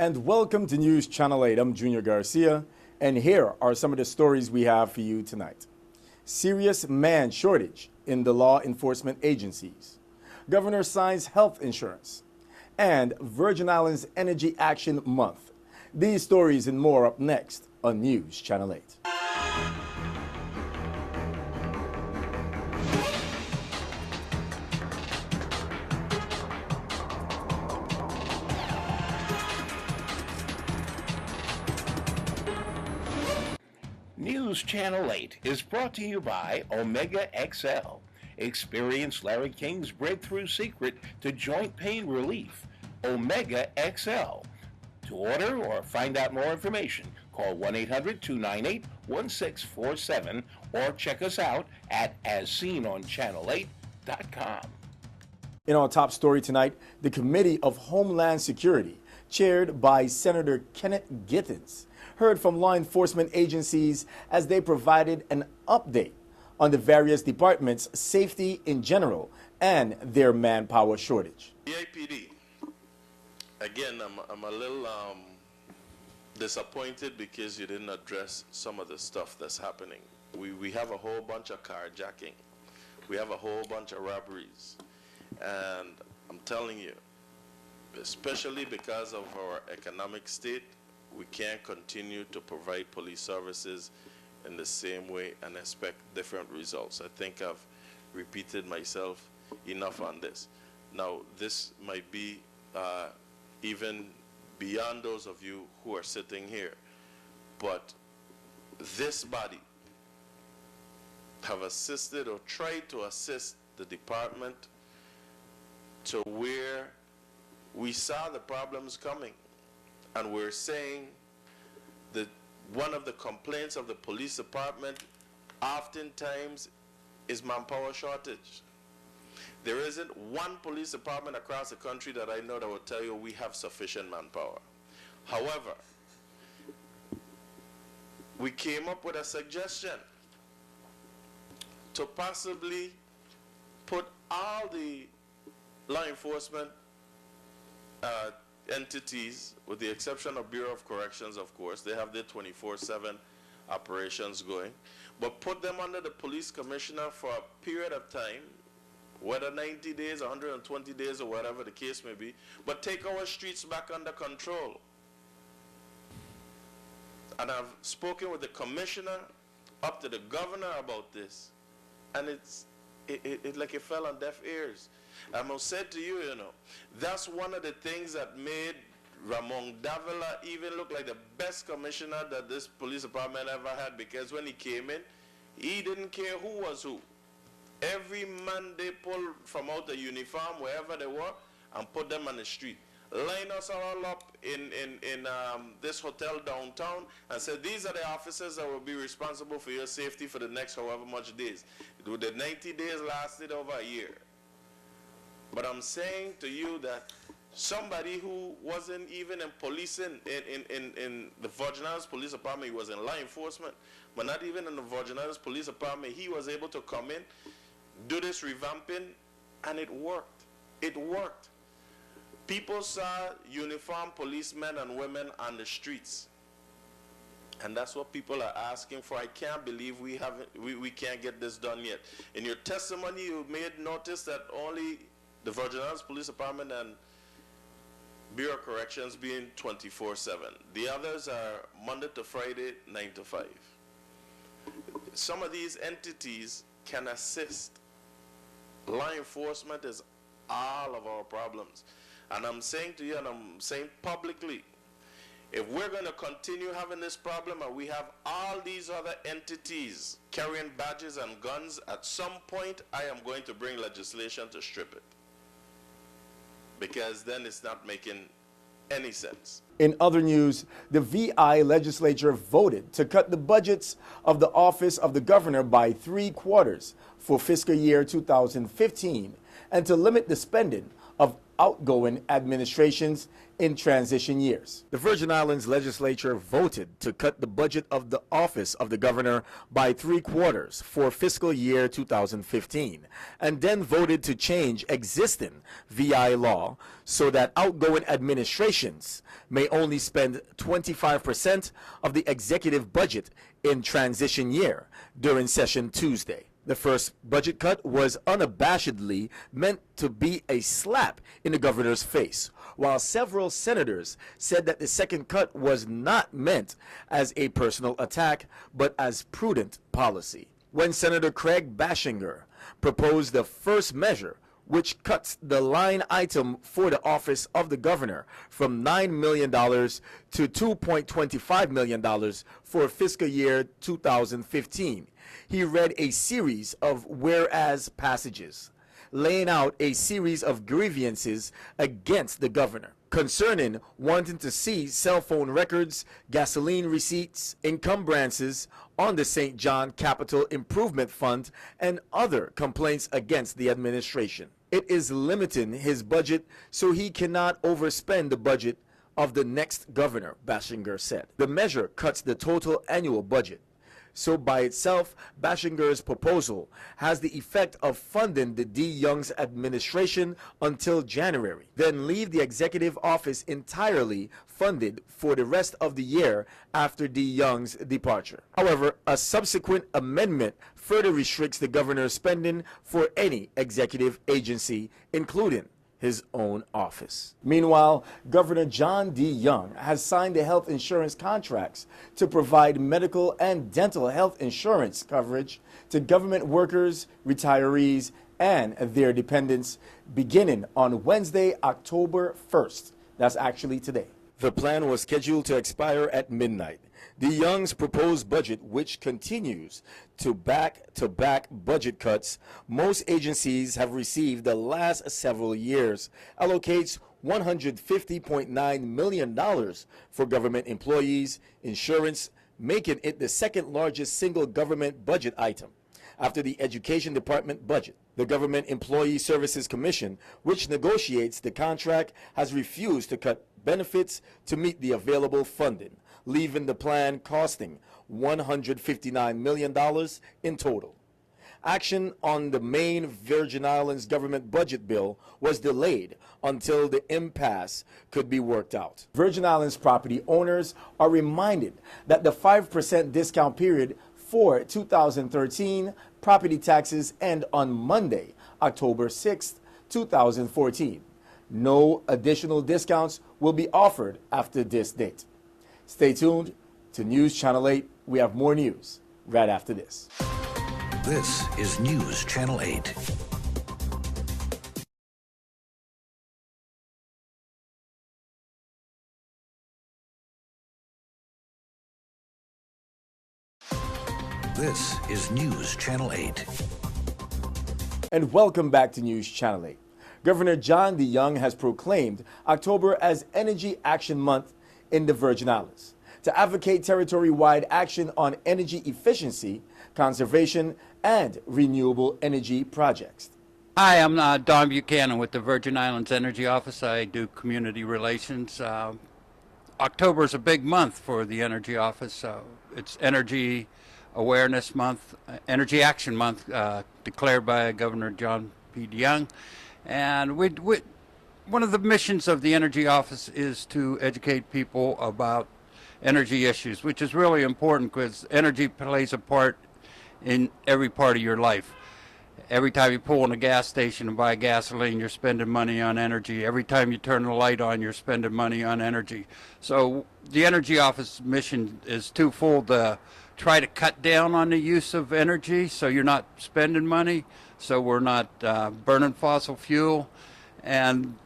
And welcome to News Channel 8. I'm Junior Garcia, and here are some of the stories we have for you tonight. Serious man shortage in the law enforcement agencies. Governor signs health insurance. And Virgin Islands Energy Action Month. These stories and more up next on News Channel 8. News Channel 8 is brought to you by Omega XL. Experience Larry King's breakthrough secret to joint pain relief, Omega XL. To order or find out more information, call 1-800-298-1647 or check us out at asseenonchanel8.com. In our top story tonight, the Committee of Homeland Security, chaired by Senator Kenneth Gittens, heard from law enforcement agencies as they provided an update on the various departments' safety in general and their manpower shortage. WSVI-TV. Again, I'm a little disappointed because you didn't address some of the stuff that's happening. We have a whole bunch of carjacking. We have a whole bunch of robberies. And I'm telling you, especially because of our economic state, we can't continue to provide police services in the same way and expect different results. I think I've repeated myself enough on this. Now, this might be even beyond those of you who are sitting here, but this body have assisted or tried to assist the department to where we saw the problems coming. And we're saying that one of the complaints of the police department oftentimes is manpower shortage. There isn't one police department across the country that I know that will tell you we have sufficient manpower. However, we came up with a suggestion to possibly put all the law enforcement entities, with the exception of Bureau of Corrections, of course, they have their 24/7 operations going, but put them under the police commissioner for a period of time, whether 90 days, 120 days, or whatever the case may be, but take our streets back under control. And I've spoken with the commissioner up to the governor about this, and it like it fell on deaf ears. I must say to you, that's one of the things that made Ramon Davila even look like the best commissioner that this police department ever had, because when he came in, he didn't care who was who. Every man they pulled from out the uniform, wherever they were, and put them on the street. Line us all up in this hotel downtown and said, these are the officers that will be responsible for your safety for the next however much days. The 90 days lasted over a year. But I'm saying to you that somebody who wasn't even in policing, in the Virgin Islands Police Department, he was in law enforcement, but not even in the Virgin Islands Police Department, he was able to come in, do this revamping, and it worked. It worked. People saw uniformed policemen and women on the streets. And that's what people are asking for. I can't believe we can't get this done yet. In your testimony, you made notice that only the Virgin Islands Police Department and Bureau of Corrections being 24/7. The others are Monday to Friday, 9 to 5. Some of these entities can assist. Law enforcement is all of our problems. And I'm saying to you, and I'm saying publicly, if we're going to continue having this problem and we have all these other entities carrying badges and guns, at some point I am going to bring legislation to strip it. Because then it's not making any sense. In other news, the VI legislature voted to cut the budgets of the office of the governor by 3/4 for fiscal year 2015 and to limit the spending of outgoing administrations in transition years. The Virgin Islands legislature voted to cut the budget of the office of the governor by 3/4 for fiscal year 2015, and then voted to change existing VI law so that outgoing administrations may only spend 25% of the executive budget in transition year during session Tuesday. The first budget cut was unabashedly meant to be a slap in the governor's face, while several senators said that the second cut was not meant as a personal attack, but as prudent policy. When Senator Craig Bashinger proposed the first measure, which cuts the line item for the office of the governor from $9 million to $2.25 million for fiscal year 2015. He read a series of whereas passages, laying out a series of grievances against the governor concerning wanting to see cell phone records, gasoline receipts, encumbrances on the St. John Capital Improvement Fund, and other complaints against the administration. It is limiting his budget so he cannot overspend the budget of the next governor, Bashinger said. The measure cuts the total annual budget. So by itself, Bashinger's proposal has the effect of funding the D. Young's administration until January, then leave the executive office entirely funded for the rest of the year after D. Young's departure. However, a subsequent amendment further restricts the governor's spending for any executive agency, including his own office. Meanwhile, Governor John D. Young has signed the health insurance contracts to provide medical and dental health insurance coverage to government workers, retirees, and their dependents beginning on Wednesday, October 1st. That's actually today. The plan was scheduled to expire at midnight. The Young's proposed budget, which continues to back-to-back budget cuts most agencies have received the last several years, allocates $150.9 million for government employees, insurance, making it the second largest single government budget item after the Education Department budget. The Government Employee Services Commission, which negotiates the contract, has refused to cut benefits to meet the available funding, leaving the plan costing $159 million in total. Action on the main Virgin Islands government budget bill was delayed until the impasse could be worked out. Virgin Islands property owners are reminded that the 5% discount period for 2013 property taxes end on Monday, October 6, 2014. No additional discounts will be offered after this date. Stay tuned to News Channel 8. We have more news right after this. This is News Channel 8. This is News Channel 8. And welcome back to News Channel 8. Governor John D. Young has proclaimed October as Energy Action Month in the Virgin Islands to advocate territory-wide action on energy efficiency, conservation, and renewable energy projects. Hi, I'm Don Buchanan with the Virgin Islands Energy Office. I do community relations. October is a big month for the Energy Office. It's Energy Awareness Month, Energy Action Month, declared by Governor John P. Young. And one of the missions of the Energy Office is to educate people about energy issues, which is really important because energy plays a part in every part of your life. Every time you pull in a gas station and buy gasoline, you're spending money on energy. Every time you turn the light on, you're spending money on energy. So the Energy Office mission is twofold: to try to cut down on the use of energy so you're not spending money, so we're not burning fossil fuel. And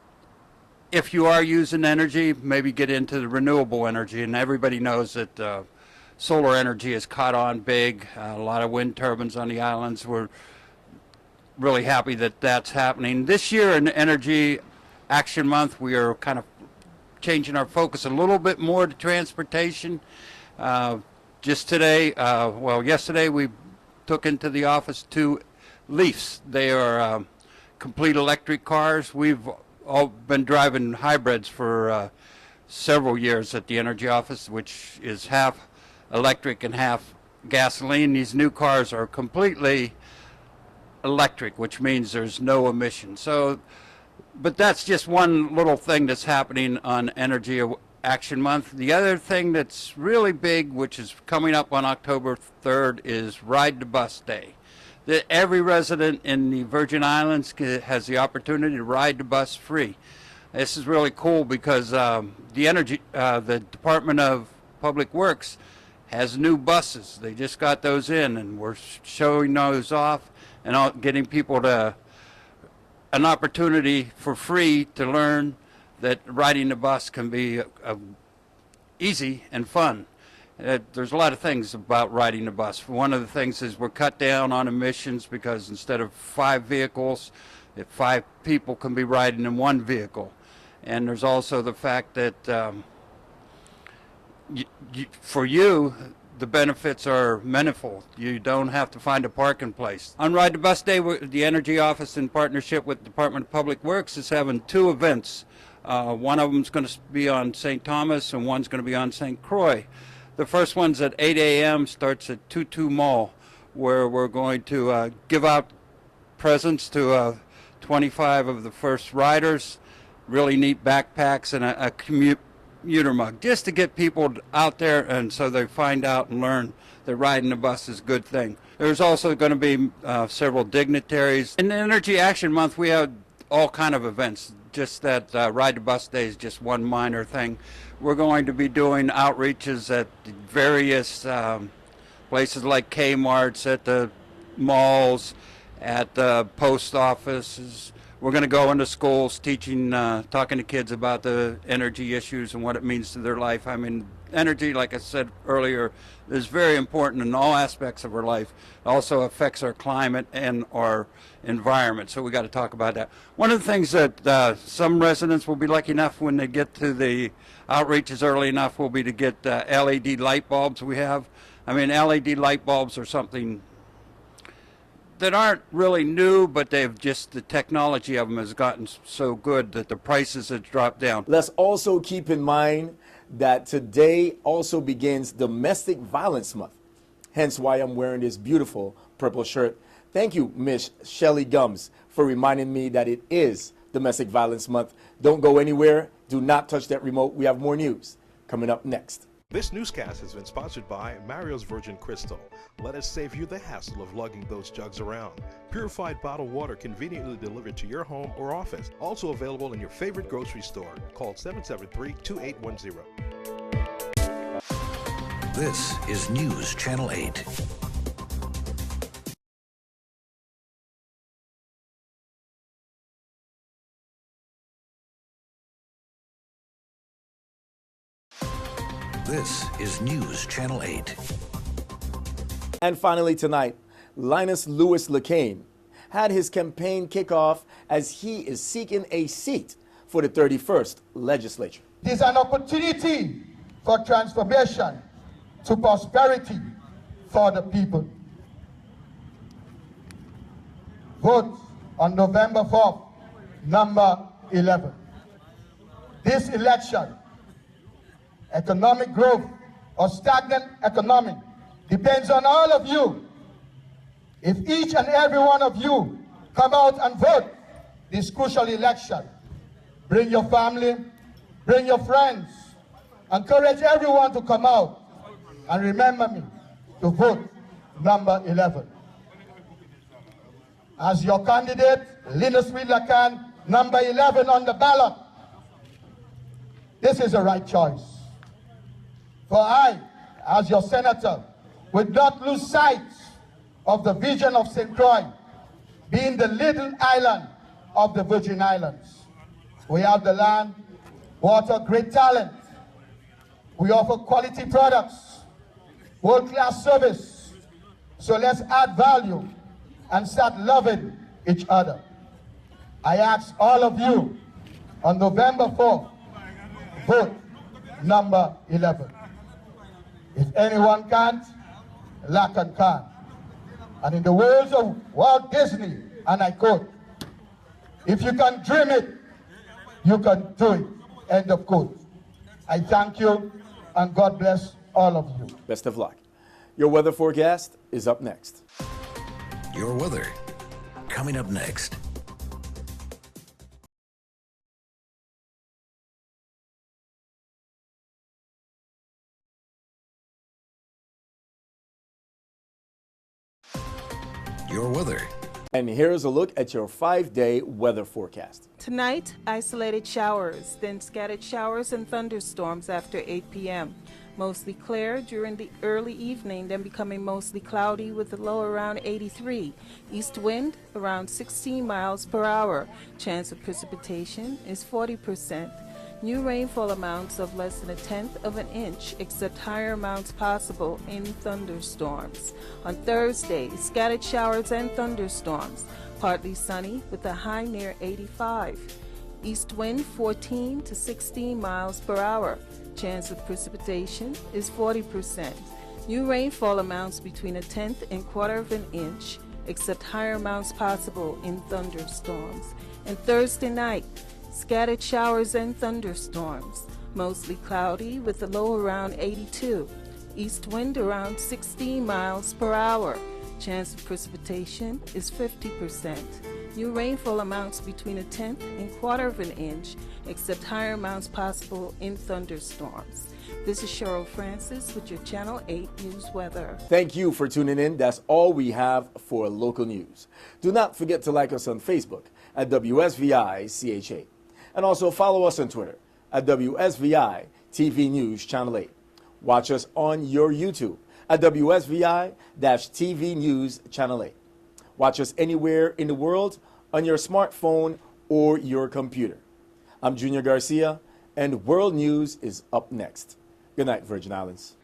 if you are using energy, maybe get into the renewable energy. And everybody knows that solar energy has caught on big. A lot of wind turbines on the islands. We're really happy that that's happening. This year in Energy Action Month, we are kind of changing our focus a little bit more to transportation. Just today, yesterday we took into the office 2 Leafs. They are complete electric cars. We've all been driving hybrids for several years at the energy office, which is half electric and half gasoline. These new cars are completely electric, which means there's no emission. So, but that's just one little thing that's happening on Energy Action Month. The other thing that's really big, which is coming up on October 3rd, is Ride the Bus Day. Every resident in the Virgin Islands has the opportunity to ride the bus free. This is really cool because the Department of Public Works has new buses. They just got those in, and we're showing those off and getting people an opportunity for free to learn that riding the bus can be easy and fun. There's a lot of things about riding the bus. One of the things is we're cut down on emissions because instead of 5 vehicles, 5 people can be riding in one vehicle. And there's also the fact that for you, the benefits are manifold. You don't have to find a parking place. On Ride the Bus Day, the Energy Office, in partnership with the Department of Public Works, is having 2 events. One of them is going to be on St. Thomas and one's going to be on St. Croix. The first one's at 8 a.m., starts at Tutu Mall, where we're going to give out presents to 25 of the first riders, really neat backpacks and a commuter mug, just to get people out there and so they find out and learn that riding the bus is a good thing. There's also going to be several dignitaries. In the Energy Action Month, we have all kind of events. Just that Ride the Bus Day is just one minor thing. We're going to be doing outreaches at various places like Kmart's, at the malls, at the post offices. We're going to go into schools teaching, talking to kids about the energy issues and what it means to their life. I mean, energy, like I said earlier, is very important in all aspects of our life. It also affects our climate and our environment, so we got to talk about that. One of the things that some residents will be lucky enough when they get to the outreaches early enough will be to get LED light bulbs we have. I mean, LED light bulbs are something that aren't really new, but they've just, the technology of them has gotten so good that the prices have dropped down. Let's also keep in mind that today also begins Domestic Violence Month, hence why I'm wearing this beautiful purple shirt. Thank you, Miss Shelley Gums, for reminding me that it is Domestic Violence Month. Don't go anywhere. Do not touch that remote. We have more news coming up next. This newscast has been sponsored by Mario's Virgin Crystal. Let us save you the hassle of lugging those jugs around. Purified bottled water conveniently delivered to your home or office. Also available in your favorite grocery store. Call 773-2810. This is News Channel 8. This is News Channel 8. And finally tonight, Linus Lewis LeCain had his campaign kickoff as he is seeking a seat for the 31st legislature. It is an opportunity for transformation to prosperity for the people. Vote on November 4th, number 11. This election, economic growth or stagnant economic, depends on all of you. If each and every one of you come out and vote this crucial election, bring your family, bring your friends, encourage everyone to come out, and remember me to vote number 11. As your candidate, Linus LeCain, number 11 on the ballot. This is the right choice. For I, as your senator, would not lose sight of the vision of St. Croix, being the little island of the Virgin Islands. We have the land, water, great talent. We offer quality products, world-class service. So let's add value and start loving each other. I ask all of you on November 4th, vote number 11. If anyone can't, Lacan can. And in the words of Walt Disney, and I quote, if you can dream it, You can do it. End of quote. I thank you, and God bless all of you. Best of luck. Your weather forecast is up next. Your weather, coming up next. Your weather. And here's a look at your 5-day weather forecast. Tonight, isolated showers, then scattered showers and thunderstorms after 8 p.m. Mostly clear during the early evening, then becoming mostly cloudy with a low around 83. East wind around 16 miles per hour. Chance of precipitation is 40%. New rainfall amounts of less than 1/10 of an inch, except higher amounts possible in thunderstorms. On Thursday, scattered showers and thunderstorms. Partly sunny with a high near 85. East wind 14 to 16 miles per hour. Chance of precipitation is 40%. New rainfall amounts between 1/10 and 1/4 of an inch, except higher amounts possible in thunderstorms. And Thursday night, scattered showers and thunderstorms. Mostly cloudy with a low around 82. East wind around 16 miles per hour. Chance of precipitation is 50%. New rainfall amounts between 1/10 and 1/4 of an inch, except higher amounts possible in thunderstorms. This is Cheryl Francis with your Channel 8 News Weather. Thank you for tuning in. That's all we have for local news. Do not forget to like us on Facebook at WSVI-CHA. And also follow us on Twitter at WSVI-TV News Channel 8. Watch us on your YouTube at WSVI-TV News Channel 8. Watch us anywhere in the world on your smartphone or your computer. I'm Junior Garcia, and World News is up next. Good night, Virgin Islands.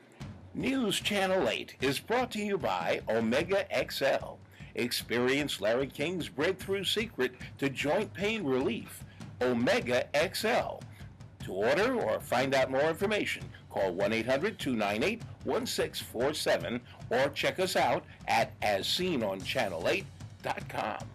News Channel 8 is brought to you by Omega XL. Experience Larry King's breakthrough secret to joint pain relief. Omega XL. To order or find out more information, call 1-800-298-1647 or check us out at asseenonchanel8.com.